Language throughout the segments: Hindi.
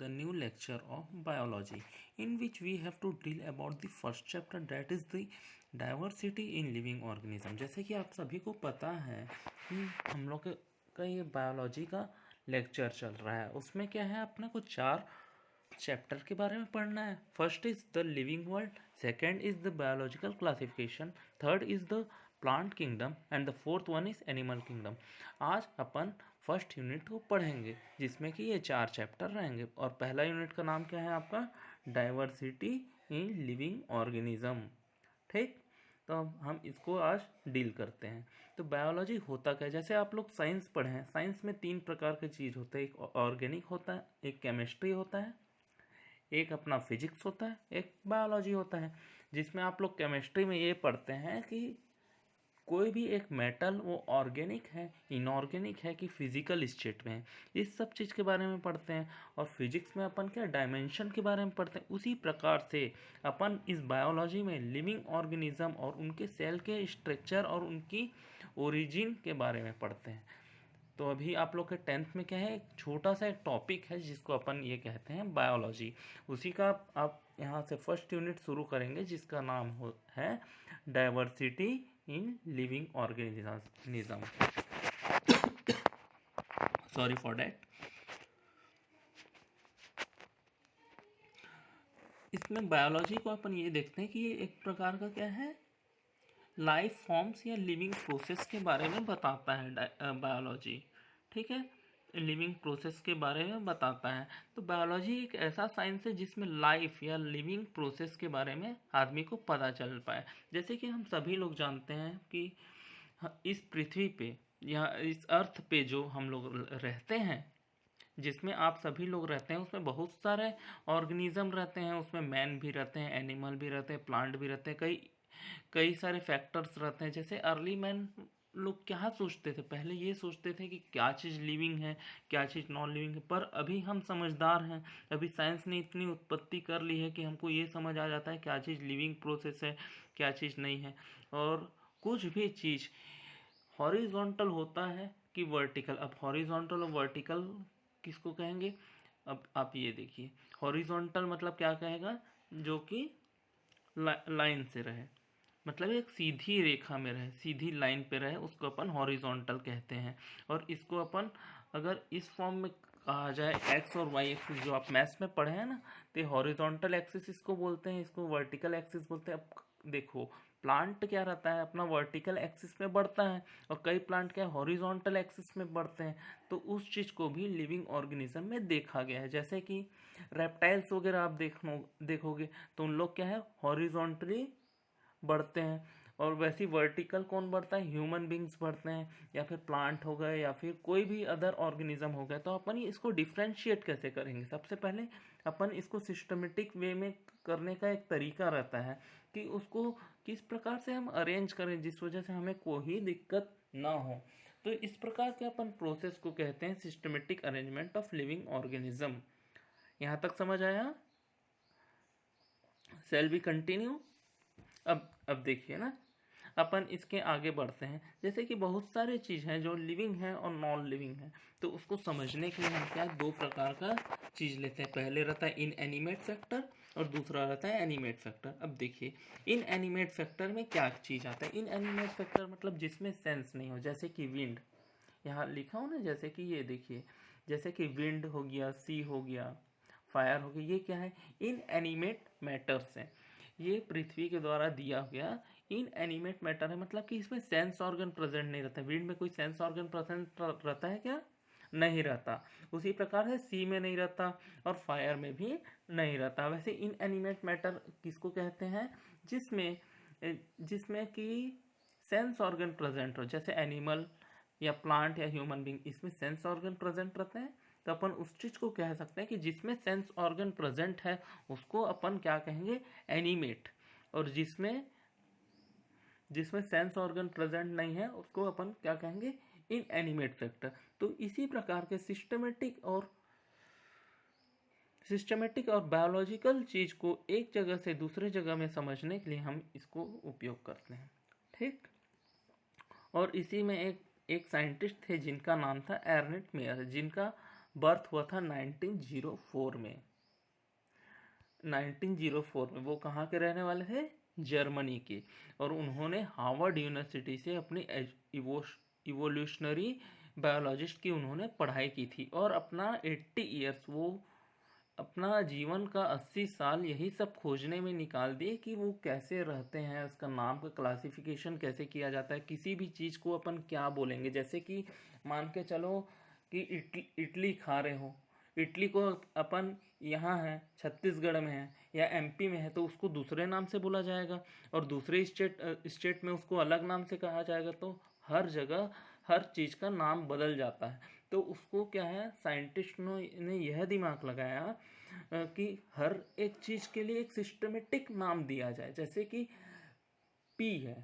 the new lecture of biology, in which we have to deal about the first chapter, that is the diversity in living organism। जैसे कि आप सभी को पता है कि हम लोग का ये बायोलॉजी का लेक्चर चल रहा है, उसमें क्या है, अपने को 4 चैप्टर के बारे में पढ़ना है। First is the living world, second is the biological classification, third is the plant kingdom and the fourth one is animal kingdom. आज अपन फर्स्ट यूनिट को पढ़ेंगे जिसमें कि ये 4 चैप्टर रहेंगे। और पहला यूनिट का नाम क्या है आपका? Diversity in living organism. ठीक, तो हम इसको आज डील करते हैं। तो बायोलॉजी होता क्या है? जैसे आप लोग साइंस पढ़े हैं, साइंस में 3 प्रकार के चीज़ होते हैं। एक ऑर्गेनिक होता है, एक केमिस्ट्री होता है, एक अपना फिजिक्स होता है, एक बायोलॉजी होता है। जिसमें आप लोग केमिस्ट्री में ये पढ़ते हैं कि कोई भी एक मेटल वो ऑर्गेनिक है, इनऑर्गेनिक है कि फिजिकल स्टेट में है, इस सब चीज़ के बारे में पढ़ते हैं। और फिजिक्स में अपन क्या डायमेंशन के बारे में पढ़ते हैं। उसी प्रकार से अपन इस बायोलॉजी में लिविंग ऑर्गेनिज्म और उनके सेल के स्ट्रक्चर और उनकी ओरिजिन के बारे में पढ़ते हैं। तो अभी आप लोग के 10th में क्या है, एक छोटा सा एक टॉपिक है जिसको अपन ये कहते हैं बायोलॉजी। उसी का आप यहाँ से फर्स्ट यूनिट शुरू करेंगे जिसका नाम है diversity in living organism. Sorry for that. इसमें बायोलॉजी को अपन ये देखते हैं कि ये एक प्रकार का क्या है, लाइफ फॉर्म्स या लिविंग प्रोसेस के बारे में बताता है बायोलॉजी। ठीक है, लिविंग प्रोसेस के बारे में बताता है। तो बायोलॉजी एक ऐसा साइंस है जिसमें लाइफ या लिविंग प्रोसेस के बारे में आदमी को पता चल पाए। जैसे कि हम सभी लोग जानते हैं कि इस पृथ्वी पे या इस अर्थ पे जो हम लोग रहते हैं, जिसमें आप सभी लोग रहते हैं, उसमें बहुत सारे ऑर्गेनिज्म रहते हैं। उसमें मैन भी रहते हैं, एनिमल भी रहते हैं, प्लांट भी रहते हैं, कई सारे फैक्टर्स रहते हैं। जैसे अर्ली मैन लोग क्या सोचते थे, पहले ये सोचते थे कि क्या चीज़ लिविंग है, क्या चीज़ नॉन लिविंग है। पर अभी हम समझदार हैं, अभी साइंस ने इतनी उत्पत्ति कर ली है कि हमको ये समझ आ जाता है क्या चीज़ लिविंग प्रोसेस है, क्या चीज़ नहीं है। और कुछ भी चीज़ हॉरिजॉन्टल होता है कि वर्टिकल। अब हॉरिजॉन्टल और वर्टिकल किसको कहेंगे? अब आप ये देखिए, हॉरिजॉन्टल मतलब क्या कहेगा, जो कि लाइन से रहे, मतलब एक सीधी रेखा में रहे, सीधी लाइन पे रहे, उसको अपन हॉरिजॉन्टल कहते हैं। और इसको अपन अगर इस फॉर्म में कहा जाए, एक्स और वाई एक्सिस जो आप मैथ्स में पढ़े हैं ना, तो हॉरिजॉन्टल एक्सिस इसको बोलते हैं, इसको वर्टिकल एक्सिस बोलते हैं। अब देखो, प्लांट क्या रहता है, अपना वर्टिकल एक्सिस में बढ़ता है, और कई प्लांट क्या हॉरिजॉन्टल एक्सिस में बढ़ते हैं। तो उस चीज़ को भी लिविंग ऑर्गेनिज्म में देखा गया है। जैसे कि रेप्टाइल्स वगैरह आप देखोगे तो उन लोग क्या है, हॉरिजॉन्टली बढ़ते हैं। और वैसी वर्टिकल कौन बढ़ता है? ह्यूमन बींग्स बढ़ते हैं, या फिर प्लांट हो गए, या फिर कोई भी अदर ऑर्गेनिज्म हो गए। तो अपन इसको डिफ्रेंशिएट कैसे करेंगे? सबसे पहले अपन इसको सिस्टमेटिक वे में करने का एक तरीका रहता है कि उसको किस प्रकार से हम अरेंज करें जिस वजह से हमें कोई दिक्कत ना हो। तो इस प्रकार के अपन प्रोसेस को कहते हैं systematic arrangement of living organism. यहाँ तक समझ आया? Shall we continue? अब देखिए ना, अपन इसके आगे बढ़ते हैं। जैसे कि बहुत सारे चीज़ हैं जो लिविंग है और नॉन लिविंग है, तो उसको समझने के लिए हम क्या 2 प्रकार का चीज़ लेते हैं। पहले रहता है इन एनिमेट फैक्टर और दूसरा रहता है एनिमेट फैक्टर। अब देखिए, इन एनिमेट फैक्टर में क्या चीज़ आता है? इन एनिमेट फैक्टर मतलब जिसमें सेंस नहीं हो, जैसे कि विंड, यहाँ लिखा हो ना, जैसे कि ये देखिए, जैसे कि विंड हो गया, सी हो गया, फायर हो गया, ये क्या है? इन एनिमेट मैटर्स हैं। ये पृथ्वी के द्वारा दिया गया इन एनिमेट मैटर है, मतलब कि इसमें सेंस ऑर्गन प्रेजेंट नहीं रहता। विंड में कोई सेंस ऑर्गन प्रेजेंट रहता है क्या? नहीं रहता। उसी प्रकार से सी में नहीं रहता और फायर में भी नहीं रहता। वैसे इन एनिमेट मैटर किसको कहते हैं? जिसमें जिसमें कि सेंस ऑर्गन प्रेजेंट हो, जैसे एनिमल या प्लांट या ह्यूमन बींग, इसमें सेंस ऑर्गन प्रेजेंट रहते हैं। तो अपन उस चीज़ को कह सकते हैं कि जिसमें सेंस ऑर्गन प्रेजेंट है उसको अपन क्या कहेंगे? एनिमेट। और जिसमें जिसमें सेंस ऑर्गन प्रेजेंट नहीं है उसको अपन क्या कहेंगे? इन एनिमेट फैक्टर। तो इसी प्रकार के सिस्टमेटिक और बायोलॉजिकल चीज़ को एक जगह से दूसरे जगह में समझने के लिए हम इसको उपयोग करते हैं। ठीक, और इसी में एक साइंटिस्ट थे जिनका नाम था एर्नेस्ट मेयर, जिनका बर्थ हुआ था 1904 में। 1904 में वो कहाँ के रहने वाले थे? जर्मनी के। और उन्होंने हार्वर्ड यूनिवर्सिटी से अपनी इवोल्यूशनरी बायोलॉजिस्ट की उन्होंने पढ़ाई की थी, और अपना 80 ईयर्स, वो अपना जीवन का 80 साल यही सब खोजने में निकाल दिए कि वो कैसे रहते हैं, उसका नाम का क्लासिफिकेशन कैसे किया जाता है, किसी भी चीज़ को अपन क्या बोलेंगे। जैसे कि मान के चलो कि इडली इडली खा रहे हो, इडली को अपन यहाँ है छत्तीसगढ़ में है या एमपी में है तो उसको दूसरे नाम से बोला जाएगा, और दूसरे स्टेट में उसको अलग नाम से कहा जाएगा। तो हर जगह हर चीज़ का नाम बदल जाता है। तो उसको क्या है, साइंटिस्ट ने यह दिमाग लगाया कि हर एक चीज़ के लिए एक सिस्टमेटिक नाम दिया जाए। जैसे कि पी है,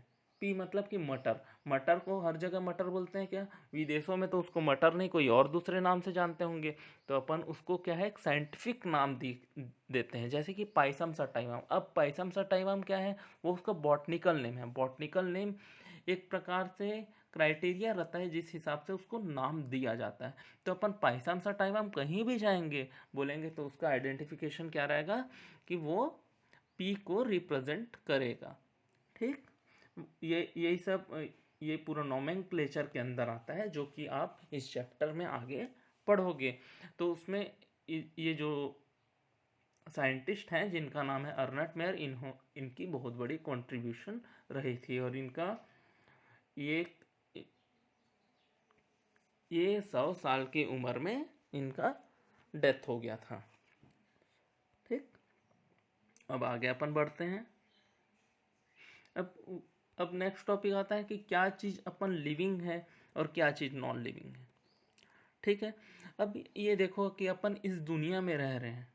पी मतलब कि मटर, मटर को हर जगह मटर बोलते हैं क्या? विदेशों में तो उसको मटर नहीं कोई और दूसरे नाम से जानते होंगे। तो अपन उसको क्या है, एक साइंटिफिक नाम देते हैं। जैसे कि पाइसम सटाइवम। अब पाइसम सटाइवम क्या है, वो उसका बॉटनिकल नेम है। बॉटनिकल नेम एक प्रकार से क्राइटेरिया रहता है जिस हिसाब से उसको नाम दिया जाता है। तो अपन पाइसम सटाइवम कहीं भी जाएंगे बोलेंगे तो उसका आइडेंटिफिकेशन क्या रहेगा कि वो पी को रिप्रेजेंट करेगा। ठीक, ये यही सब ये पूरा नोमेनक्लेचर के अंदर आता है जो कि आप इस चैप्टर में आगे पढ़ोगे। तो उसमें ये जो साइंटिस्ट हैं जिनका नाम है अर्नेट मेयर, इनकी बहुत बड़ी कंट्रीब्यूशन रही थी, और इनका ये ये 100 साल की उम्र में इनका डेथ हो गया था। ठीक, अब आगे अपन बढ़ते हैं। अब नेक्स्ट टॉपिक आता है कि क्या चीज़ अपन लिविंग है और क्या चीज़ नॉन लिविंग है। ठीक है, अब ये देखो कि अपन इस दुनिया में रह रहे हैं।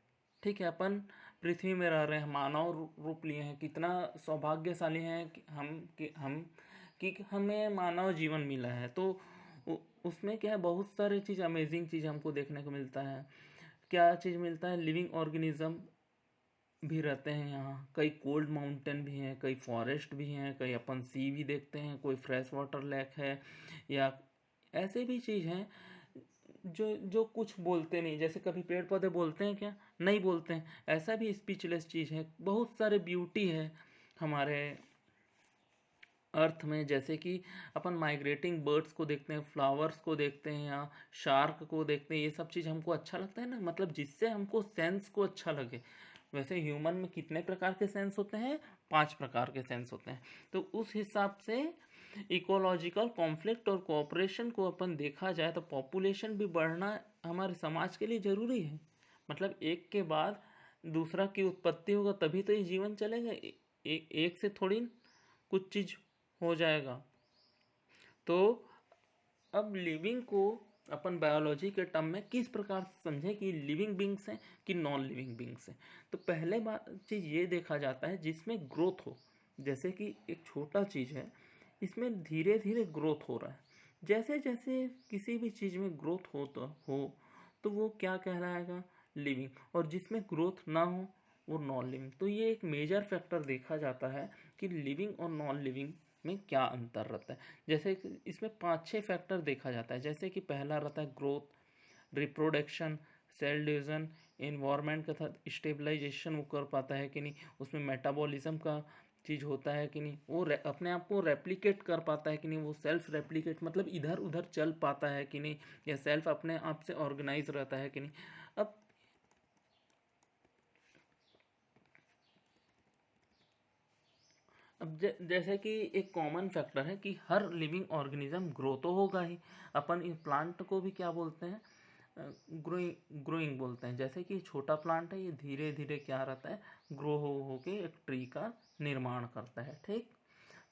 ठीक है, अपन पृथ्वी में रह रहे हैं, मानव रूप लिए हैं। कितना सौभाग्यशाली हैं कि हमें मानव जीवन मिला है। तो उसमें क्या है, बहुत सारे चीज़, अमेजिंग चीज़ हमको देखने को मिलता है। क्या चीज़ मिलता है? लिविंग ऑर्गेनिज्म भी रहते हैं यहाँ, कई कोल्ड माउंटेन भी हैं, कई फॉरेस्ट भी हैं, कई अपन सी भी देखते हैं, कोई फ्रेश वाटर लेक है, या ऐसे भी चीज़ हैं जो जो कुछ बोलते नहीं। जैसे कभी पेड़ पौधे बोलते हैं क्या? नहीं बोलते हैं। ऐसा भी स्पीचलेस चीज़ है। बहुत सारे ब्यूटी है हमारे अर्थ में। जैसे कि अपन माइग्रेटिंग बर्ड्स को देखते हैं, फ्लावर्स को देखते हैं, या शार्क को देखते हैं। ये सब चीज़ हमको अच्छा लगता है ना, मतलब जिससे हमको सेंस को अच्छा लगे। वैसे ह्यूमन में कितने प्रकार के सेंस होते हैं? 5 प्रकार के सेंस होते हैं। तो उस हिसाब से इकोलॉजिकल कॉन्फ्लिक्ट और कोऑपरेशन को अपन देखा जाए तो पॉपुलेशन भी बढ़ना हमारे समाज के लिए ज़रूरी है। मतलब एक के बाद दूसरा की उत्पत्ति होगा तभी तो ये जीवन चलेगा। एक से थोड़ी कुछ चीज़ हो जाएगा। तो अब लिविंग को अपन बायोलॉजी के टर्म में किस प्रकार से समझें कि लिविंग बींग्स हैं कि नॉन लिविंग बींग्स हैं। तो पहले बात चीज़ ये देखा जाता है जिसमें ग्रोथ हो। जैसे कि एक छोटा चीज़ है, इसमें धीरे धीरे ग्रोथ हो रहा है। जैसे जैसे किसी भी चीज़ में ग्रोथ तो वो क्या कहलाएगा? लिविंग। और जिसमें ग्रोथ ना हो वो नॉन लिविंग। तो ये एक मेजर फैक्टर देखा जाता है कि लिविंग और नॉन लिविंग में क्या अंतर रहता है। जैसे कि इसमें 5-6 फैक्टर देखा जाता है। जैसे कि पहला रहता है growth, reproduction, cell division, environment का साथ स्टेबलाइजेशन वो कर पाता है कि नहीं, उसमें मेटाबॉलिज्म का चीज़ होता है कि नहीं, वो अपने आप को रेप्लिकेट कर पाता है कि नहीं, वो सेल्फ रेप्लिकेट मतलब इधर उधर चल पाता है कि नहीं, या सेल्फ अपने आप से ऑर्गेनाइज रहता है कि नहीं। अब जैसे कि एक कॉमन फैक्टर है कि हर लिविंग ऑर्गेनिज्म ग्रो तो होगा ही। अपन इस प्लांट को भी क्या बोलते हैं? ग्रोइंग बोलते हैं। जैसे कि छोटा प्लांट है, ये धीरे धीरे क्या रहता है, ग्रो हो के एक ट्री का निर्माण करता है। ठीक,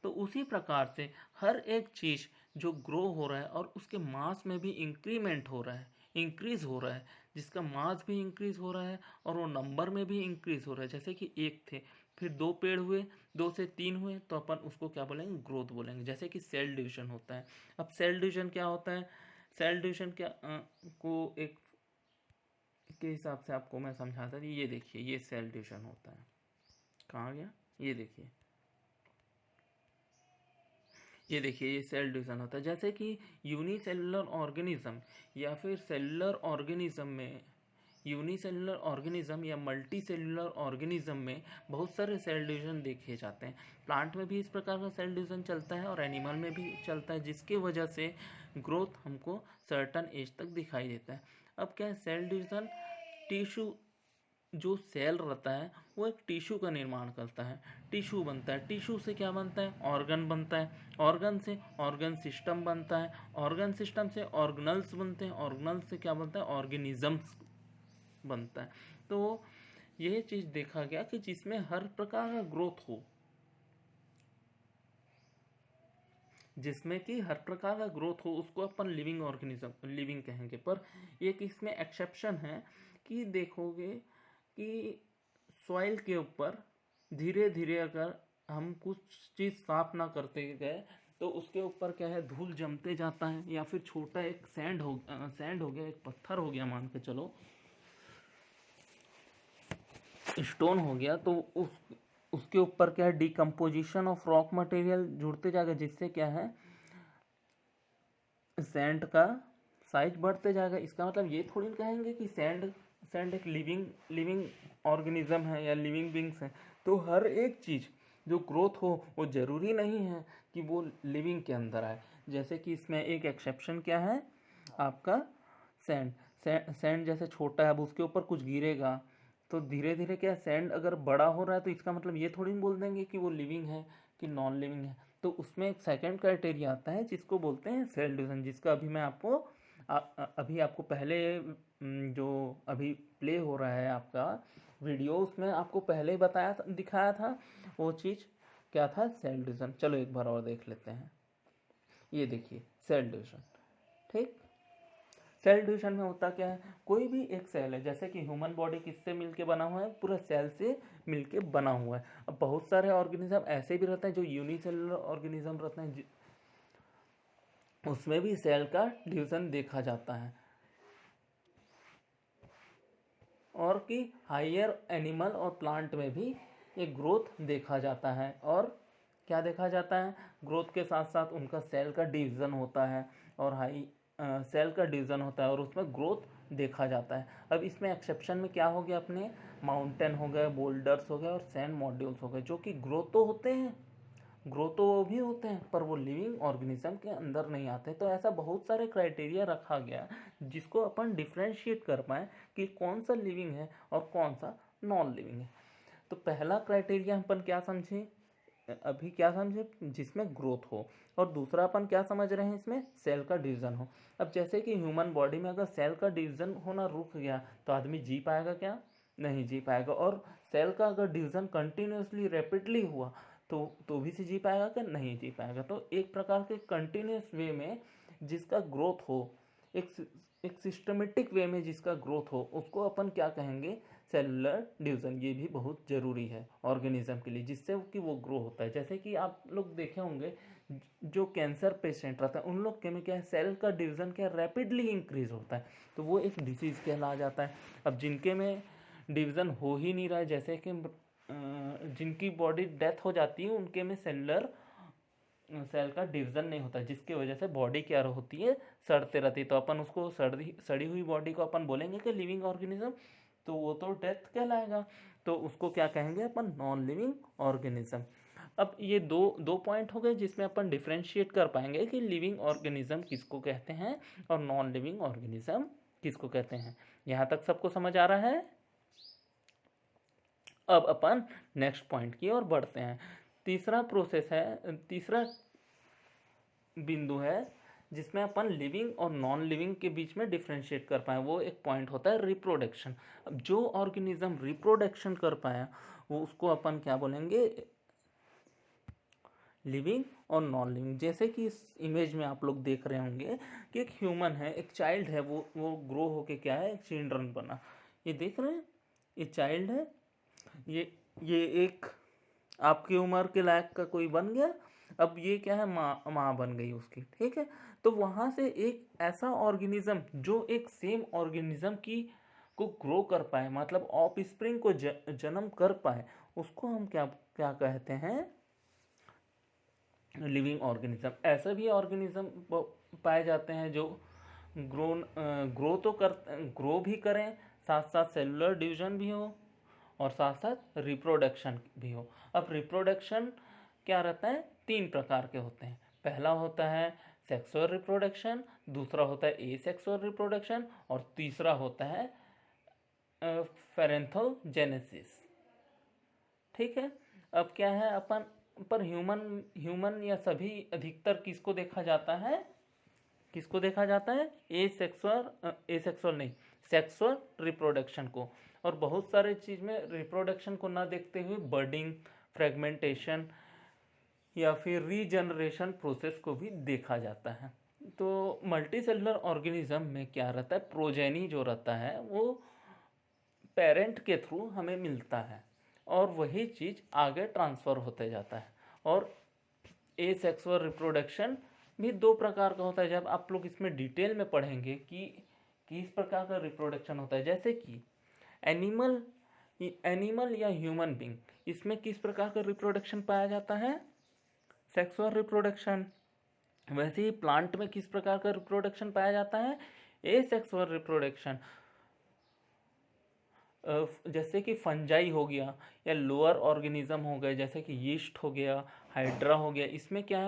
तो उसी प्रकार से हर एक चीज़ जो ग्रो हो रहा है और उसके मास में भी इंक्रीमेंट हो रहा है, इंक्रीज हो रहा है, जिसका मास भी इंक्रीज हो रहा है और वो नंबर में भी इंक्रीज हो रहा है। जैसे कि एक थे, फिर 2 पेड़ हुए, 2 से 3 हुए, तो अपन उसको क्या बोलेंगे? ग्रोथ बोलेंगे। जैसे कि सेल डिवीजन होता है। अब सेल डिवीजन क्या होता है? सेल डिवीजन क्या को एक के हिसाब से आपको मैं समझाता था। ये देखिए, ये सेल डिवीजन होता है। कहाँ गया? ये देखिए, ये देखिए ये सेल डिवीज़न होता है। जैसे कि यूनिसेलुलर ऑर्गेनिज्म या फिर सेलुलर ऑर्गेनिज्म में, यूनिसेलुलर ऑर्गेनिज्म या मल्टी सेलुलर ऑर्गेनिज्म में बहुत सारे सेल डिवीज़न देखे जाते हैं। प्लांट में भी इस प्रकार का सेल डिवीज़न चलता है और एनिमल में भी चलता है, जिसके वजह से ग्रोथ हमको सर्टन एज तक दिखाई देता है। अब क्या है, सेल डिवीज़न टिश्यू, जो सेल रहता है वो एक टिश्यू का निर्माण करता है, टिश्यू बनता है। टिश्यू से क्या बनता है, ऑर्गन बनता है। ऑर्गन से ऑर्गन सिस्टम बनता है। ऑर्गन सिस्टम से ऑर्गनल्स बनते हैं। ऑर्गनल से क्या बनता है, ऑर्गेनिजम्स बनता है। तो यह चीज़ देखा गया कि जिसमें हर प्रकार का ग्रोथ हो, जिसमें कि हर प्रकार का ग्रोथ हो, उसको अपन लिविंग ऑर्गेनिज्म, लिविंग कहेंगे। पर एक इसमें एक्सेप्शन है कि देखोगे कि सॉइल के ऊपर धीरे धीरे अगर हम कुछ चीज़ साफ ना करते गए तो उसके ऊपर क्या है, धूल जमते जाता है, या फिर छोटा एक सैंड हो गया, एक पत्थर हो गया, मान के चलो स्टोन हो गया, तो उसके ऊपर क्या है, डिकम्पोजिशन ऑफ रॉक मटेरियल जुड़ते जाएगा, जिससे क्या है, सैंड का साइज बढ़ते जाएगा। इसका मतलब ये थोड़ी कहेंगे कि सैंड एक लिविंग ऑर्गेनिज्म है या लिविंग बींग्स है। तो हर एक चीज़ जो ग्रोथ हो वो ज़रूरी नहीं है कि वो लिविंग के अंदर आए। जैसे कि इसमें एक एक्सेप्शन क्या है आपका, सैंड जैसे छोटा है, अब उसके ऊपर कुछ गिरेगा तो धीरे धीरे क्या, सैंड अगर बड़ा हो रहा है तो इसका मतलब ये थोड़ी बोल देंगे कि वो लिविंग है कि नॉन लिविंग है। तो उसमें एक सेकंड क्राइटेरिया आता है जिसको बोलते हैं सेल डिवीजन, जिसका अभी मैं आपको अभी आपको पहले जो अभी प्ले हो रहा है आपका वीडियो, उसमें आपको पहले ही बताया था, दिखाया था वो चीज़ क्या था, सेल डिवीजन। चलो एक बार और देख लेते हैं। ये देखिए सेल डिवीजन, ठीक। सेल डिवीजन में होता क्या है, कोई भी एक सेल है, जैसे कि ह्यूमन बॉडी किससे मिलके बना हुआ है, पूरा सेल से मिलके बना हुआ है। अब बहुत सारे ऑर्गेनिज्म ऐसे भी रहते हैं जो यूनिसेलुलर ऑर्गेनिज्म रहते हैं, उसमें भी सेल का डिवीजन देखा जाता है। और कि हायर एनिमल और प्लांट में भी एक ग्रोथ देखा जाता है। और क्या देखा जाता है, ग्रोथ के साथ साथ उनका सेल का डिवीज़न होता है, और सेल का डिवीज़न होता है और उसमें ग्रोथ देखा जाता है। अब इसमें एक्सेप्शन में क्या हो गया, अपने माउंटेन हो गए, बोल्डर्स हो गए और सैंड मॉड्यूल्स हो गए, जो कि ग्रोथ तो होते हैं, ग्रो तो वो भी होते हैं, पर वो लिविंग ऑर्गेनिज्म के अंदर नहीं आते। तो ऐसा बहुत सारे क्राइटेरिया रखा गया जिसको अपन डिफ्रेंशिएट कर पाए कि कौन सा लिविंग है और कौन सा नॉन लिविंग है। तो पहला क्राइटेरिया अपन क्या समझे, अभी क्या समझे, जिसमें ग्रोथ हो, और दूसरा अपन क्या समझ रहे हैं, इसमें सेल का डिवीज़न हो। अब जैसे कि ह्यूमन बॉडी में अगर सेल का डिवीज़न होना रुक गया तो आदमी जी पाएगा क्या, नहीं जी पाएगा। और सेल का अगर डिवीज़न कंटिन्यूसली रैपिडली हुआ तो भी से जी पाएगा क्या, नहीं जी पाएगा। तो एक प्रकार के कंटिन्यूस वे में जिसका ग्रोथ हो, एक सिस्टमेटिक वे में जिसका ग्रोथ हो, उसको अपन क्या कहेंगे, सेलुलर डिवीज़न। ये भी बहुत ज़रूरी है ऑर्गेनिज्म के लिए, जिससे कि वो ग्रो होता है। जैसे कि आप लोग देखे होंगे जो कैंसर पेशेंट रहता है उन लोग के में क्या है, सेल का डिवीज़न क्या रैपिडली इंक्रीज होता है, तो वो एक डिसीज़ कहला जाता है। अब जिनके में डिवीज़न हो ही नहीं रहा है, जैसे कि जिनकी बॉडी डेथ हो जाती है, उनके में सेल का डिवीज़न नहीं होता, जिसकी वजह से बॉडी क्या होती है, सड़ते रहती है। तो अपन उसको सड़ी हुई बॉडी को अपन बोलेंगे कि लिविंग ऑर्गेनिज्म, तो वो तो डेथ कहलाएगा। तो उसको क्या कहेंगे अपन, नॉन लिविंग ऑर्गेनिज्म। अब ये दो पॉइंट हो गए जिसमें अपन डिफ्रेंशिएट कर पाएंगे कि लिविंग ऑर्गेनिज्म किसको कहते हैं और नॉन लिविंग ऑर्गेनिज्म किसको कहते हैं। यहाँ तक सबको समझ आ रहा है। अब अपन नेक्स्ट पॉइंट की ओर बढ़ते हैं। तीसरा प्रोसेस है, तीसरा बिंदु है जिसमें अपन लिविंग और नॉन लिविंग के बीच में डिफ्रेंशिएट कर पाए, वो एक पॉइंट होता है रिप्रोडक्शन। अब जो ऑर्गेनिज्म रिप्रोडक्शन कर पाया वो उसको अपन क्या बोलेंगे, लिविंग और नॉन लिविंग। जैसे कि इस इमेज में आप लोग देख रहे होंगे कि एक ह्यूमन है, एक चाइल्ड है, वो ग्रो होके क्या है, एक चिल्ड्रन बना। ये देख रहे हैं, ये चाइल्ड है, ये एक आपकी उम्र के लायक का कोई बन गया। अब ये क्या है, माँ बन गई उसकी, ठीक है। तो वहाँ से एक ऐसा ऑर्गेनिज्म जो एक सेम ऑर्गेनिज्म की को ग्रो कर पाए, मतलब ऑफ स्प्रिंग को जन्म कर पाए, उसको हम क्या क्या कहते हैं, लिविंग ऑर्गेनिज्म। ऐसे भी ऑर्गेनिज्म पाए जाते हैं जो ग्रो भी करें, साथ साथ सेलुलर डिवीजन भी हो और साथ साथ रिप्रोडक्शन भी हो। अब रिप्रोडक्शन क्या रहता है, 3 प्रकार के होते हैं। पहला होता है सेक्सुअल रिप्रोडक्शन, दूसरा होता है एसेक्सुअल रिप्रोडक्शन और तीसरा होता है पैरेंथोजेनेसिस। ठीक है। अब क्या है, अपन पर ह्यूमन ह्यूमन या सभी अधिकतर किसको देखा जाता है, किसको देखा जाता है, एसेक्सुअल नहीं, सेक्सुअल रिप्रोडक्शन को। और बहुत सारे चीज़ में रिप्रोडक्शन को ना देखते हुए बर्डिंग, फ्रेगमेंटेशन या फिर रीजनरेशन प्रोसेस को भी देखा जाता है। तो मल्टी सेलुलर ऑर्गेनिज्म में क्या रहता है, प्रोजेनी जो रहता है वो पेरेंट के थ्रू हमें मिलता है और वही चीज़ आगे ट्रांसफ़र होते जाता है। और एसेक्सुअल रिप्रोडक्शन भी 2 प्रकार का होता है। जब आप लोग इसमें डिटेल में पढ़ेंगे कि किस प्रकार का रिप्रोडक्शन होता है, जैसे कि एनिमल या ह्यूमन बींग, इसमें किस प्रकार का रिप्रोडक्शन पाया जाता है, सेक्सुअल रिप्रोडक्शन। वैसे ही प्लांट में किस प्रकार का रिप्रोडक्शन पाया जाता है, एसेक्सुअल रिप्रोडक्शन। जैसे कि फंजाई हो गया या लोअर ऑर्गेनिज्म हो गए, जैसे कि यीस्ट हो गया, हाइड्रा हो गया, इसमें क्या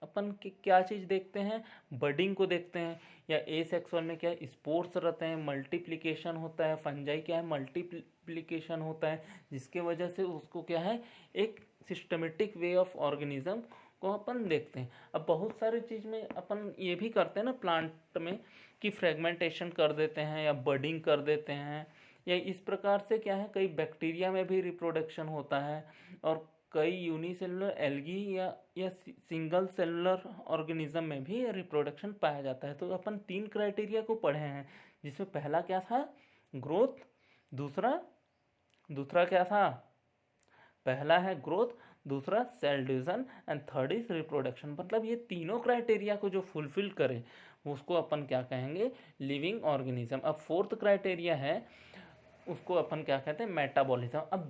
अपन क्या चीज़ देखते हैं, बडिंग को देखते हैं। या एसेक्सुअल में क्या है, स्पोर्स रहते हैं, मल्टीप्लिकेशन होता है। फंजाई क्या है, मल्टीप्लिकेशन होता है, जिसके वजह से उसको क्या है, एक सिस्टमेटिक वे ऑफ ऑर्गेनिज्म को अपन देखते हैं। अब बहुत सारी चीज़ में अपन ये भी करते हैं ना प्लांट में कि फ्रेगमेंटेशन कर देते हैं या बडिंग कर देते हैं, या इस प्रकार से क्या है, कई बैक्टीरिया में भी रिप्रोडक्शन होता है और कई यूनिसेलुलर एल्गी या सिंगल सेलुलर ऑर्गेनिज्म में भी रिप्रोडक्शन पाया जाता है। तो अपन 3 क्राइटेरिया को पढ़े हैं, जिसमें पहला क्या था, ग्रोथ। दूसरा दूसरा क्या था, पहला है ग्रोथ, दूसरा cell division and third is reproduction. मतलब ये तीनों क्राइटेरिया को जो फुलफिल करे उसको अपन क्या कहेंगे, लिविंग ऑर्गेनिज्म। अब फोर्थ क्राइटेरिया है, उसको अपन क्या कहते हैं, मेटाबॉलिज्म। अब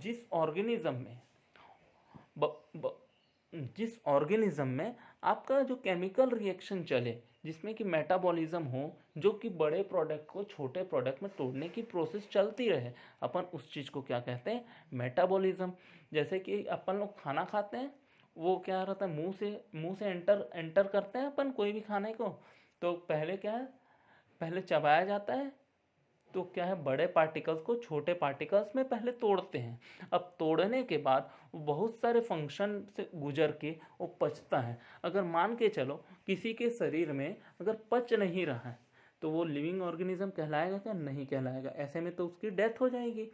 जिस ऑर्गेनिज्म में आपका जो केमिकल रिएक्शन चले, जिसमें कि मेटाबॉलिज्म हो, जो कि बड़े प्रोडक्ट को छोटे प्रोडक्ट में तोड़ने की प्रोसेस चलती रहे, अपन उस चीज़ को क्या कहते हैं, मेटाबॉलिज्म। जैसे कि अपन लोग खाना खाते हैं, वो क्या रहता है, मुंह से एंटर करते हैं अपन कोई भी खाने को, तो पहले क्या है, पहले चबाया जाता है, तो क्या है, बड़े पार्टिकल्स को छोटे पार्टिकल्स में पहले तोड़ते हैं। अब तोड़ने के बाद वो बहुत सारे फंक्शन से गुजर के वो पचता है। अगर मान के चलो किसी के शरीर में अगर पच नहीं रहा है, तो वो लिविंग ऑर्गेनिज्म कहलाएगा क्या, नहीं कहलाएगा। ऐसे में तो उसकी डेथ हो जाएगी।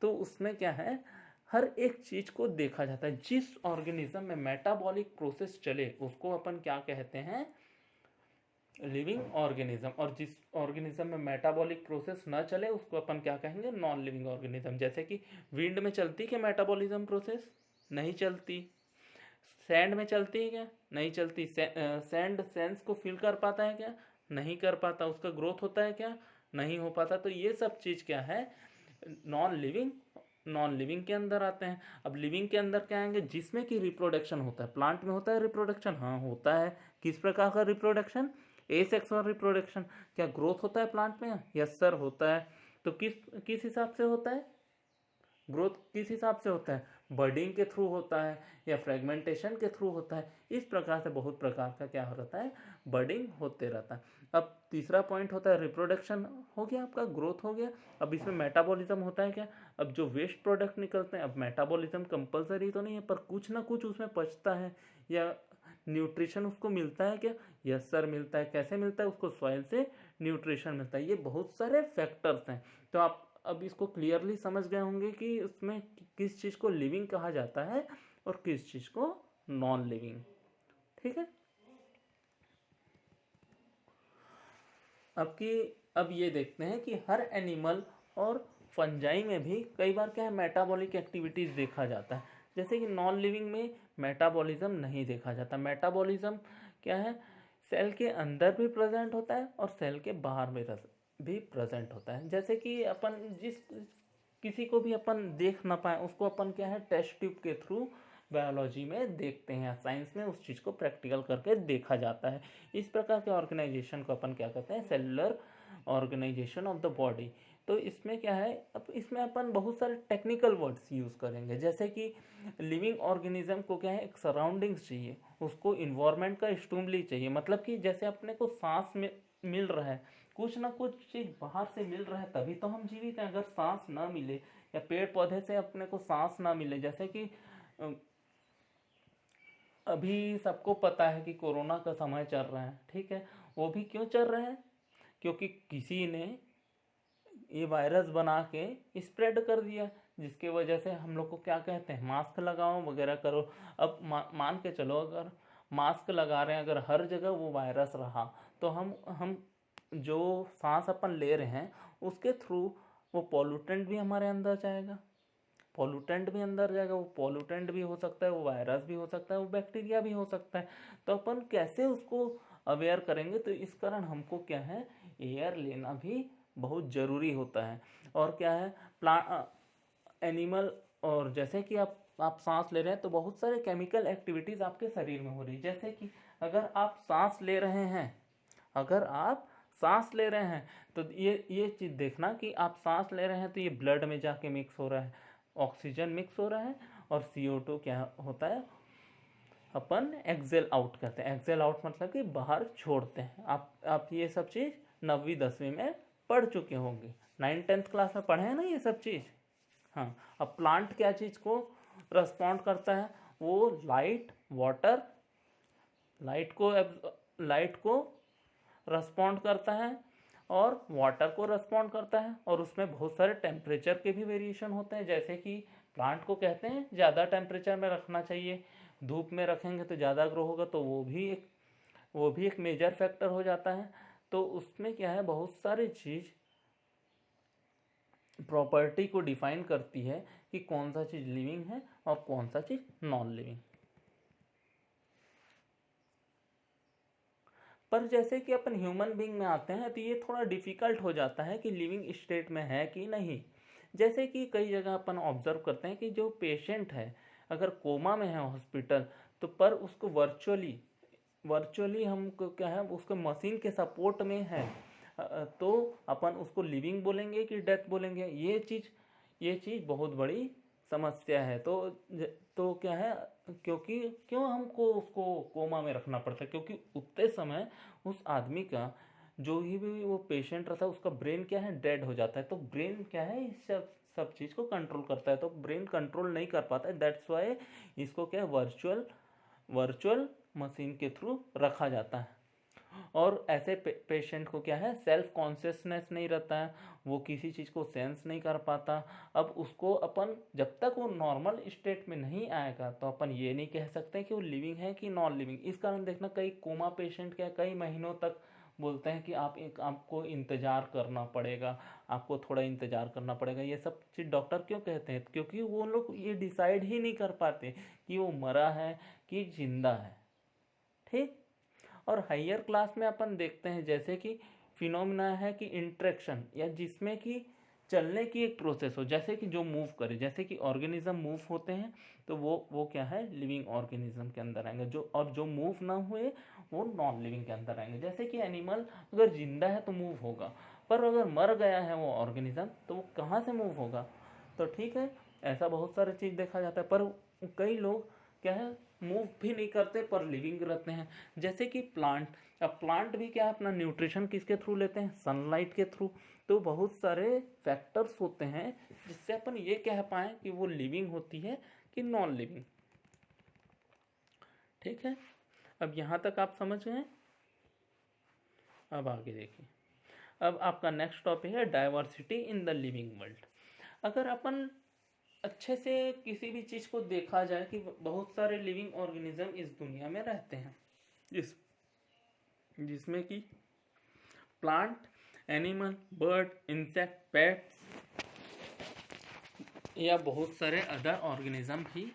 तो उसमें क्या है, हर एक चीज़ को देखा जाता है। जिस ऑर्गेनिज्म में मेटाबॉलिक प्रोसेस चले उसको अपन क्या कहते हैं, लिविंग ऑर्गेनिज्म। और जिस ऑर्गेनिज्म में मेटाबॉलिक प्रोसेस ना चले उसको अपन क्या कहेंगे, नॉन लिविंग ऑर्गेनिज्म। जैसे कि विंड में चलती क्या मेटाबॉलिज्म प्रोसेस, नहीं चलती। सैंड में चलती है क्या, नहीं चलती। सैंड सेंस को फील कर पाता है क्या, नहीं कर पाता। उसका ग्रोथ होता है क्या, नहीं हो पाता। तो ये सब चीज़ क्या है, नॉन लिविंग के अंदर आते हैं। अब लिविंग के अंदर क्या आएंगे, जिसमें कि रिप्रोडक्शन होता है। प्लांट में होता है रिप्रोडक्शन, हाँ होता है। किस प्रकार का रिप्रोडक्शन, एसेक्सुअल रिप्रोडक्शन। क्या ग्रोथ होता है प्लांट में, यस सर होता है। तो किस किस हिसाब से होता है, ग्रोथ किस हिसाब से होता है, बर्डिंग के थ्रू होता है या फ्रेगमेंटेशन के थ्रू होता है। इस प्रकार से बहुत प्रकार का क्या रहता है, बर्डिंग होते रहता है। अब तीसरा पॉइंट होता है रिप्रोडक्शन, हो गया आपका, ग्रोथ हो गया। अब इसमें मेटाबॉलिज्म होता है क्या, अब जो वेस्ट प्रोडक्ट निकलते हैं, अब मेटाबॉलिज्म कंपलसरी तो नहीं है पर कुछ ना कुछ उसमें पचता है या न्यूट्रिशन उसको मिलता है क्या, यस सर मिलता है। कैसे मिलता है, उसको सॉइल से न्यूट्रिशन मिलता है। ये बहुत सारे फैक्टर्स हैं। तो आप अब इसको क्लियरली समझ गए होंगे कि उसमें किस चीज़ को लिविंग कहा जाता है और किस चीज़ को नॉन लिविंग। ठीक है। अब ये देखते हैं कि हर एनिमल और फंजाई में भी कई बार क्या है, मेटाबॉलिक एक्टिविटीज़ देखा जाता है। जैसे कि नॉन लिविंग में मेटाबॉलिज्म नहीं देखा जाता। मेटाबॉलिज्म क्या है, सेल के अंदर भी प्रेजेंट होता है और सेल के बाहर भी प्रेजेंट होता है। जैसे कि अपन किसी को भी अपन देख ना पाए उसको अपन क्या है, टेस्ट ट्यूब के थ्रू बायोलॉजी में देखते हैं, साइंस में उस चीज़ को प्रैक्टिकल करके देखा जाता है। इस प्रकार के ऑर्गेनाइजेशन को अपन क्या कहते हैं, cellular organisation of the body. तो इसमें क्या है, अब इसमें अपन बहुत सारे टेक्निकल वर्ड्स यूज़ करेंगे, जैसे कि लिविंग ऑर्गेनिज्म को क्या है, एक सराउंडिंग्स चाहिए, उसको इन्वायरमेंट का स्टिमुली चाहिए। मतलब कि जैसे अपने को सांस में मिल रहा है, कुछ ना कुछ चीज़ बाहर से मिल रहा है तभी तो हम जीवित हैं। अगर सांस ना मिले या पेड़ पौधे से अपने को सांस ना मिले, जैसे कि अभी सबको पता है कि कोरोना का समय चल रहा है, ठीक है, वो भी क्यों चल रहा है, क्योंकि किसी ने ये वायरस बना के स्प्रेड कर दिया, जिसके वजह से हम लोग को क्या कहते हैं, मास्क लगाओ वगैरह करो। अब मान के चलो, अगर मास्क लगा रहे हैं, अगर हर जगह वो वायरस रहा तो हम जो सांस अपन ले रहे हैं उसके थ्रू वो पॉल्यूटेंट भी हमारे अंदर जाएगा, पॉल्यूटेंट भी अंदर जाएगा, वो पॉल्यूटेंट भी हो सकता है, वो वायरस भी हो सकता है, वो बैक्टीरिया भी हो सकता है। तो अपन कैसे उसको अवेयर करेंगे, तो इस कारण हमको क्या है, एयर लेना भी बहुत ज़रूरी होता है। और क्या है, एनिमल, और जैसे कि आप सांस ले रहे हैं तो बहुत सारे केमिकल एक्टिविटीज़ आपके शरीर में हो रही है। जैसे कि अगर आप सांस ले रहे हैं, अगर आप सांस ले रहे हैं तो ये चीज़ देखना कि आप सांस ले रहे हैं तो ये ब्लड में जाके मिक्स हो रहा है, ऑक्सीजन मिक्स हो रहा है, और CO2 क्या होता है, अपन एक्सेल आउट करते हैं। एक्सेल आउट मतलब कि बाहर छोड़ते हैं। आप ये सब चीज़ 9वीं 10वीं में पढ़ चुके होंगे, 9th-10th क्लास में पढ़े हैं ना ये सब चीज़। हाँ, अब प्लांट क्या चीज़ को रेस्पॉन्ड करता है, वो लाइट को रेस्पॉन्ड करता है और वाटर को रेस्पॉन्ड करता है, और उसमें बहुत सारे टेम्परेचर के भी वेरिएशन होते हैं। जैसे कि प्लांट को कहते हैं ज़्यादा टेम्परेचर में रखना चाहिए, धूप में रखेंगे तो ज़्यादा ग्रो होगा, तो वो भी एक मेजर फैक्टर हो जाता है। तो उसमें क्या है, बहुत सारी चीज़ प्रॉपर्टी को डिफाइन करती है कि कौन सा चीज़ लिविंग है और कौन सा चीज़ नॉन लिविंग। पर जैसे कि अपन ह्यूमन बीइंग में आते हैं तो ये थोड़ा डिफ़िकल्ट हो जाता है कि लिविंग स्टेट में है कि नहीं। जैसे कि कई जगह अपन ऑब्जर्व करते हैं कि जो पेशेंट है अगर कोमा में है हॉस्पिटल, तो पर उसको वर्चुअली हमको क्या है, उसको मशीन के सपोर्ट में है, तो अपन उसको लिविंग बोलेंगे कि डेथ बोलेंगे, ये चीज़ बहुत बड़ी समस्या है। तो क्या है, क्योंकि क्यों हमको उसको कोमा में रखना पड़ता है, क्योंकि उतने समय उस आदमी का जो ही भी वो पेशेंट रहता है उसका ब्रेन क्या है, डेड हो जाता है। तो ब्रेन क्या है, इस सब चीज़ को कंट्रोल करता है, तो ब्रेन कंट्रोल नहीं कर पाता है। दैट्स वाई इसको क्या है, वर्चुअल मशीन के थ्रू रखा जाता है। और ऐसे पेशेंट को क्या है, सेल्फ कॉन्शियसनेस नहीं रहता है, वो किसी चीज़ को सेंस नहीं कर पाता। अब उसको अपन जब तक वो नॉर्मल स्टेट में नहीं आएगा तो अपन ये नहीं कह सकते कि वो लिविंग है कि नॉन लिविंग। इस कारण देखना कई कोमा पेशेंट क्या कई महीनों तक बोलते हैं कि आपको इंतज़ार करना पड़ेगा, आपको थोड़ा इंतज़ार करना पड़ेगा। ये सब चीज़ डॉक्टर क्यों कहते हैं, क्योंकि वो लोग ये डिसाइड ही नहीं कर पाते कि वो मरा है कि जिंदा है, ठीक। और हायर क्लास में अपन देखते हैं जैसे कि फिनोमिना है कि इंट्रैक्शन, या जिसमें कि चलने की एक प्रोसेस हो, जैसे कि जो मूव करे, जैसे कि ऑर्गेनिज्म मूव होते हैं तो वो क्या है, लिविंग ऑर्गेनिज्म के अंदर आएंगे। जो मूव ना हुए वो नॉन लिविंग के अंदर आएंगे। जैसे कि एनिमल अगर जिंदा है तो मूव होगा, पर अगर मर गया है वो ऑर्गेनिज्म तो वो कहाँ से मूव होगा। तो ठीक है, ऐसा बहुत सारी चीज़ देखा जाता है। पर कई लोग क्या है, मूव भी नहीं करते पर लिविंग रहते हैं। जैसे कि प्लांट, अब प्लांट भी क्या है, अपना न्यूट्रिशन किसके थ्रू लेते हैं, सनलाइट के थ्रू। तो बहुत सारे फैक्टर्स होते हैं जिससे अपन ये कह पाएँ कि वो लिविंग होती है कि नॉन लिविंग, ठीक है। अब यहाँ तक आप समझ गए। अब आगे देखिए, अब आपका नेक्स्ट टॉपिक है diversity in the living world. अगर अपन अच्छे से किसी भी चीज़ को देखा जाए कि बहुत सारे लिविंग ऑर्गेनिज्म इस दुनिया में रहते हैं, जिसमें कि plant, animal, bird, insect, pets या बहुत सारे अदर ऑर्गेनिज्म भी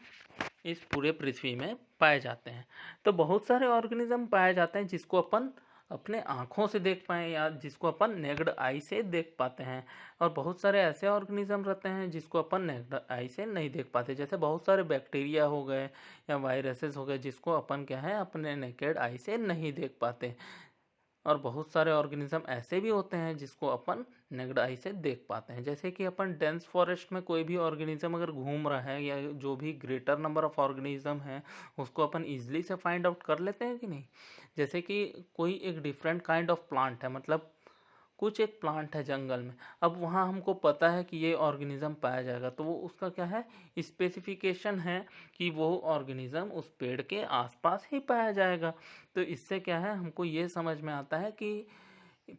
इस पूरे पृथ्वी में पाए जाते हैं। तो बहुत सारे ऑर्गेनिज्म पाए जाते हैं जिसको अपन अपने आँखों से देख पाएँ या जिसको अपन नेक्ड आई से देख पाते हैं। और बहुत सारे ऐसे ऑर्गेनिज़्म रहते हैं जिसको अपन नेक्ड आई से नहीं देख पाते, जैसे बहुत सारे बैक्टीरिया हो गए या वायरसेस हो गए जिसको अपन क्या है अपने नेकेड आई से नहीं देख पाते। और बहुत सारे ऑर्गेनिज्म ऐसे भी होते हैं जिसको अपन नेक्ड आई से देख पाते हैं, जैसे कि अपन डेंस फॉरेस्ट में कोई भी ऑर्गेनिज्म अगर घूम रहा है या जो भी ग्रेटर नंबर ऑफ ऑर्गेनिज्म है उसको अपन ईजिली से फाइंड आउट कर लेते हैं कि नहीं। जैसे कि कोई एक डिफरेंट काइंड ऑफ प्लांट है, मतलब कुछ एक प्लांट है जंगल में, अब वहाँ हमको पता है कि ये ऑर्गेनिज्म पाया जाएगा, तो वो उसका क्या है स्पेसिफिकेशन है कि वो ऑर्गेनिज्म उस पेड़ के आसपास ही पाया जाएगा। तो इससे क्या है हमको ये समझ में आता है कि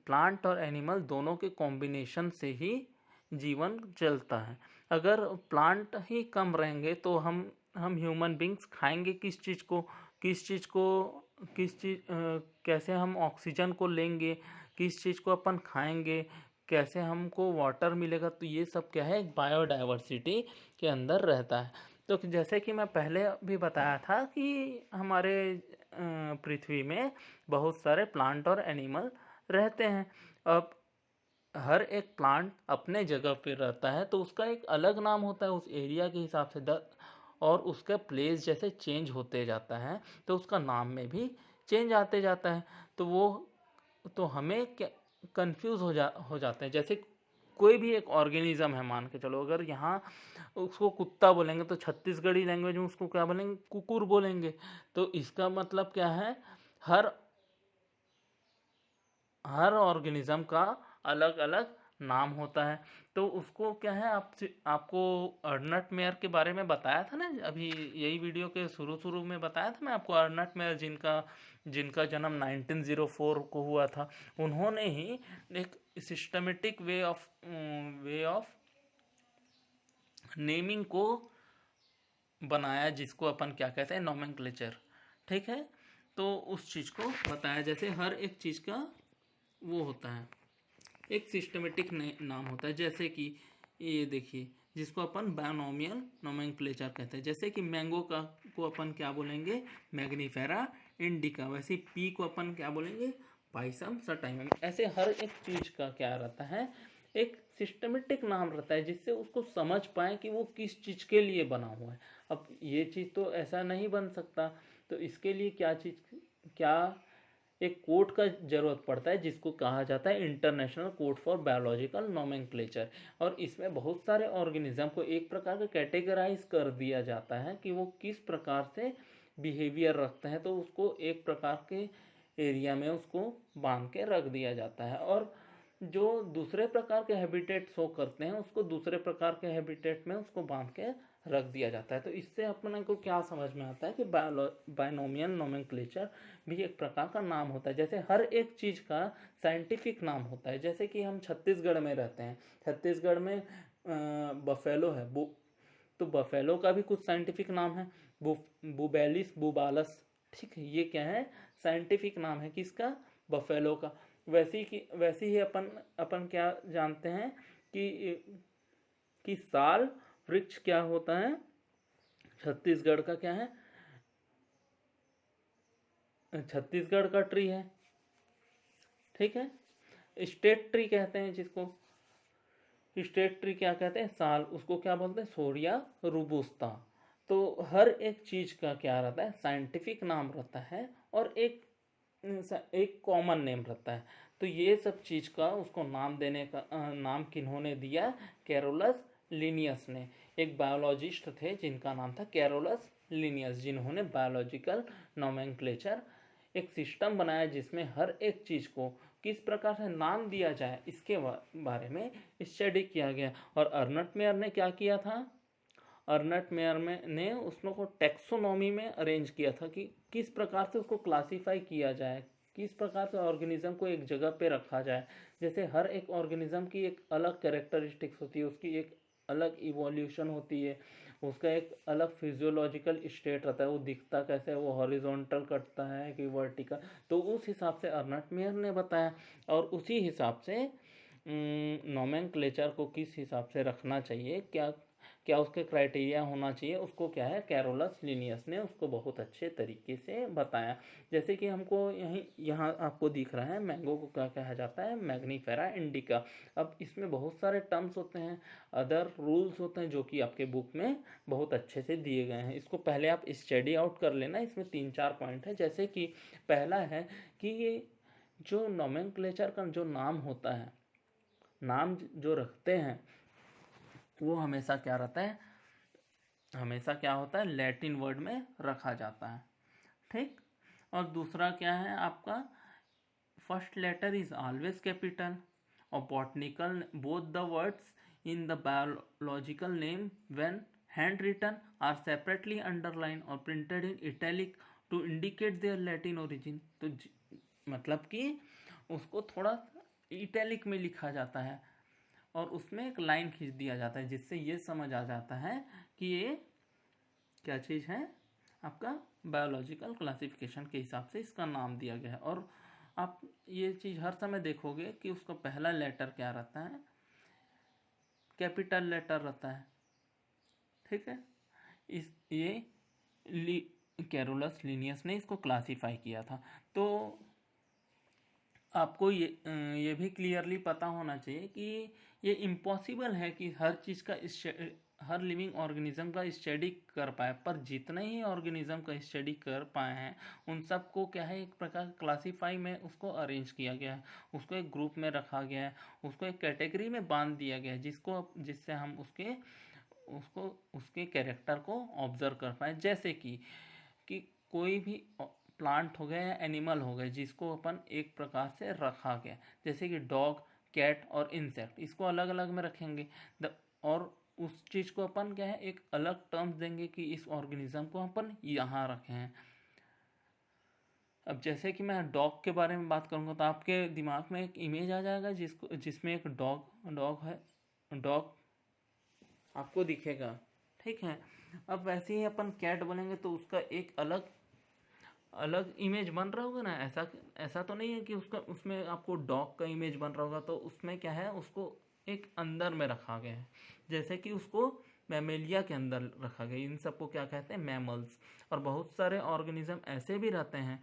प्लांट और एनिमल दोनों के कॉम्बिनेशन से ही जीवन चलता है। अगर प्लांट ही कम रहेंगे तो हम ह्यूमन बींग्स खाएंगे किस चीज़ को, किस चीज़ को किस चीज़ कैसे हम ऑक्सीजन को लेंगे, किस चीज़ को अपन खाएंगे, कैसे हमको वाटर मिलेगा। तो ये सब क्या है एक बायोडाइवर्सिटी के अंदर रहता है। तो जैसे कि मैं पहले भी बताया था कि हमारे पृथ्वी में बहुत सारे प्लांट और एनिमल रहते हैं। अब हर एक प्लांट अपने जगह पे रहता है तो उसका एक अलग नाम होता है उस एरिया के हिसाब से और उसका प्लेस जैसे चेंज होते जाता है तो उसका नाम में भी चेंज आते जाता है। तो वो तो हमें क्या कंफ्यूज हो जाते हैं। जैसे कोई भी एक ऑर्गेनिज्म है, मान के चलो अगर यहाँ उसको कुत्ता बोलेंगे तो छत्तीसगढ़ी लैंग्वेज में उसको क्या बोलेंगे, कुकुर बोलेंगे। तो इसका मतलब क्या है हर हर ऑर्गेनिज्म का अलग अलग नाम होता है। तो उसको क्या है आपको अर्नट मेयर के बारे में बताया था ना, अभी यही वीडियो के शुरू शुरू में बताया था मैं आपको। अर्नट मेयर जिनका जन्म 1904 को हुआ था, उन्होंने ही एक सिस्टमेटिक वे ऑफ नेमिंग को बनाया जिसको अपन क्या कहते हैं नोमेनक्लेचर। ठीक है, तो उस चीज़ को बताया जैसे हर एक चीज़ का वो होता है एक सिस्टमेटिक नाम होता है। जैसे कि ये देखिए जिसको अपन बायनोमियल नोमेनक्लेचर कहते हैं। जैसे कि मैंगो को अपन क्या बोलेंगे मैग्नीफेरा इंडिका, वैसे पी को अपन क्या बोलेंगे पाइसम सटाइमम। ऐसे हर एक चीज़ का क्या रहता है एक सिस्टमेटिक नाम रहता है जिससे उसको समझ पाए कि वो किस चीज़ के लिए बना हुआ है। अब ये चीज़ तो ऐसा नहीं बन सकता, तो इसके लिए क्या एक कोड का ज़रूरत पड़ता है जिसको कहा जाता है international code for biological nomenclature. और इसमें बहुत सारे ऑर्गेनिज्म को एक प्रकार का कैटेगराइज कर दिया जाता है कि वो किस प्रकार से बिहेवियर रखते हैं, तो उसको एक प्रकार के एरिया में उसको बांध के रख दिया जाता है। और जो दूसरे प्रकार के हैबिटेट शो करते हैं उसको दूसरे प्रकार के हैबिटेट में उसको बांध के रख दिया जाता है। तो इससे अपने को क्या समझ में आता है कि बायनोमियल नोमेनक्लेचर भी एक प्रकार का नाम होता है। जैसे हर एक चीज़ का साइंटिफिक नाम होता है। जैसे कि हम छत्तीसगढ़ में रहते हैं, छत्तीसगढ़ में बफेलो है, तो बफेलो का भी कुछ साइंटिफिक नाम है, बुबेलिस बुबालस। ठीक है, ये क्या है साइंटिफिक नाम है किसका बफेलो का। वैसी ही अपन क्या जानते हैं कि साल वृक्ष क्या होता है छत्तीसगढ़ का क्या है, छत्तीसगढ़ का ट्री है। ठीक है, स्टेट ट्री कहते हैं जिसको, स्टेट ट्री क्या कहते हैं साल, उसको क्या बोलते हैं सोरिया रोबुस्टा। तो हर एक चीज़ का क्या रहता है साइंटिफिक नाम रहता है और एक कॉमन नेम रहता है। तो ये सब चीज़ का उसको नाम देने का नाम किन्होंने दिया कैरोलस लिनियस ने। एक बायोलॉजिस्ट थे जिनका नाम था कैरोलस लिनियस, जिन्होंने बायोलॉजिकल नोमेनक्लेचर एक सिस्टम बनाया जिसमें हर एक चीज़ को किस प्रकार से नाम दिया जाए इसके बारे में स्टडी किया गया। और अर्नट मेयर ने क्या किया था, अर्नट मेयर ने उसको टेक्सोनॉमी में अरेंज किया था कि किस प्रकार से उसको क्लासीफाई किया जाए, किस प्रकार से ऑर्गेनिज्म को एक जगह पे रखा जाए। जैसे हर एक ऑर्गेनिज्म की एक अलग कैरेक्टरिस्टिक्स होती है, उसकी एक अलग इवोल्यूशन होती है, उसका एक अलग फिजियोलॉजिकल स्टेट रहता है, वो दिखता कैसे है, वो हॉरिजॉन्टल कटता है कि वर्टिकल। तो उस हिसाब से अर्नट मेयर ने बताया और उसी हिसाब से नोमेनक्लेचर को किस हिसाब से रखना चाहिए, क्या क्या उसके क्राइटेरिया होना चाहिए, उसको क्या है कैरोलस लिनियस ने उसको बहुत अच्छे तरीके से बताया। जैसे कि हमको यहाँ आपको दिख रहा है मैंगो को क्या कहा जाता है, मैग्नीफेरा इंडिका। अब इसमें बहुत सारे टर्म्स होते हैं, अदर रूल्स होते हैं जो कि आपके बुक में बहुत अच्छे से दिए गए हैं। इसको पहले आप स्टडी आउट कर लेना। इसमें 3-4 पॉइंट है। जैसे कि पहला है कि ये जो नोमेनक्लेचर का जो नाम होता है, नाम जो रखते हैं वो हमेशा क्या रहता है, हमेशा क्या होता है लैटिन वर्ड में रखा जाता है। ठीक। और दूसरा क्या है आपका, first letter is always capital, और botanical both the words in the biological name when handwritten are separately underline और printed in italic to indicate their Latin origin. तो मतलब कि उसको थोड़ा इटैलिक में लिखा जाता है और उसमें एक लाइन खींच दिया जाता है, जिससे ये समझ आ जाता है कि ये क्या चीज़ है, आपका बायोलॉजिकल क्लासिफिकेशन के हिसाब से इसका नाम दिया गया है। और आप ये चीज़ हर समय देखोगे कि उसका पहला लेटर क्या रहता है, कैपिटल लेटर रहता है। ठीक है। इस ये कैरोलस लिनियस ने इसको क्लासीफाई किया था। तो आपको ये भी क्लियरली पता होना चाहिए कि ये इम्पॉसिबल है कि हर चीज़ का हर लिविंग ऑर्गेनिज्म का स्टडी कर पाए, पर जितने ही ऑर्गेनिज्म का स्टडी कर पाए हैं उन सबको क्या है एक प्रकार क्लासीफाई में उसको अरेंज किया गया है, उसको एक ग्रुप में रखा गया है, उसको एक कैटेगरी में बांध दिया गया है, जिससे हम उसके कैरेक्टर को ऑब्जर्व कर पाए। जैसे कि कोई भी प्लांट हो गया या एनिमल हो गए जिसको अपन एक प्रकार से रखा गया, जैसे कि डॉग, कैट और इंसेक्ट, इसको अलग अलग में रखेंगे और उस चीज़ को अपन क्या है एक अलग टर्म्स देंगे कि इस ऑर्गेनिज्म को अपन यहाँ रखे हैं। अब जैसे कि मैं डॉग के बारे में बात करूँगा तो आपके दिमाग में एक इमेज आ जाएगा जिसमें एक डॉग है, डॉग आपको दिखेगा। ठीक है। अब वैसे ही अपन कैट बोलेंगे तो उसका एक अलग अलग इमेज बन रहा होगा ना। ऐसा तो नहीं है कि उसमें आपको डॉग का इमेज बन रहा होगा। तो उसमें क्या है, उसको एक अंदर में रखा गया है, जैसे कि उसको मैमेलिया के अंदर रखा गया। इन सबको क्या कहते हैं, मैमल्स। और बहुत सारे ऑर्गेनिज्म ऐसे भी रहते हैं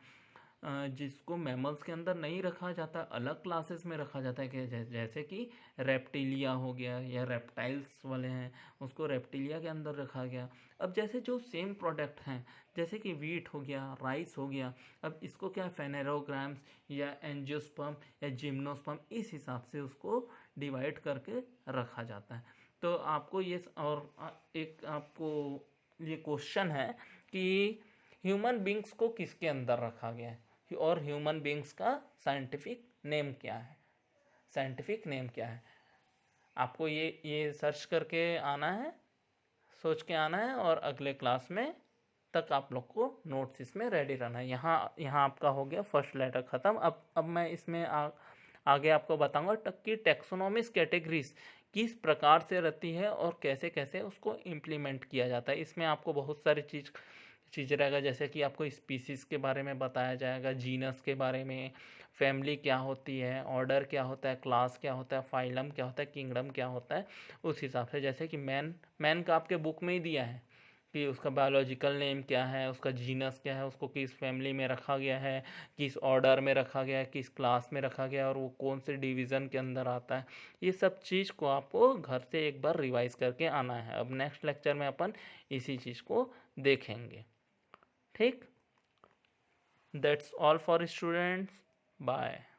जिसको मैमल्स के अंदर नहीं रखा जाता, अलग क्लासेस में रखा जाता है कि जैसे कि रेप्टिलिया हो गया या रेप्टाइल्स वाले हैं उसको रेप्टिलिया के अंदर रखा गया। अब जैसे जो सेम प्रोडक्ट हैं जैसे कि वीट हो गया, राइस हो गया, अब इसको क्या फेनेरोग्राम्स या एंजियोस्पर्म या जिम्नोस्पर्म इस हिसाब से उसको डिवाइड करके रखा जाता है। तो आपको ये और एक आपको ये क्वेश्चन है कि ह्यूमन बींग्स को किसके अंदर रखा गया है और ह्यूमन बींग्स का साइंटिफिक नेम क्या है, साइंटिफिक नेम क्या है। आपको ये सर्च करके आना है, सोच के आना है और अगले क्लास में तक आप लोग को नोट्स इसमें रेडी रहना है। यहाँ आपका हो गया फर्स्ट लेटर ख़त्म। अब मैं इसमें आगे आपको बताऊंगा कि टेक्सोनॉमिक्स कैटेगरीज किस प्रकार से रहती है और कैसे कैसे उसको इम्प्लीमेंट किया जाता है। इसमें आपको बहुत सारी चीज़ रहेगा, जैसे कि आपको स्पीसीज़ के बारे में बताया जाएगा, जीनस के बारे में, फैमिली क्या होती है, ऑर्डर क्या होता है, क्लास क्या होता है, फाइलम क्या होता है, किंगडम क्या होता है। उस हिसाब से जैसे कि मैन का आपके बुक में ही दिया है कि उसका बायोलॉजिकल नेम क्या है, उसका जीनस क्या है, उसको किस फैमिली में रखा गया है, किस ऑर्डर में रखा गया है, किस क्लास में रखा गया है और वो कौन से डिवीज़न के अंदर आता है। ये सब चीज़ को आपको घर से एक बार रिवाइज करके आना है। अब नेक्स्ट लेक्चर में अपन इसी चीज़ को देखेंगे। ठीक, that's all for students, bye.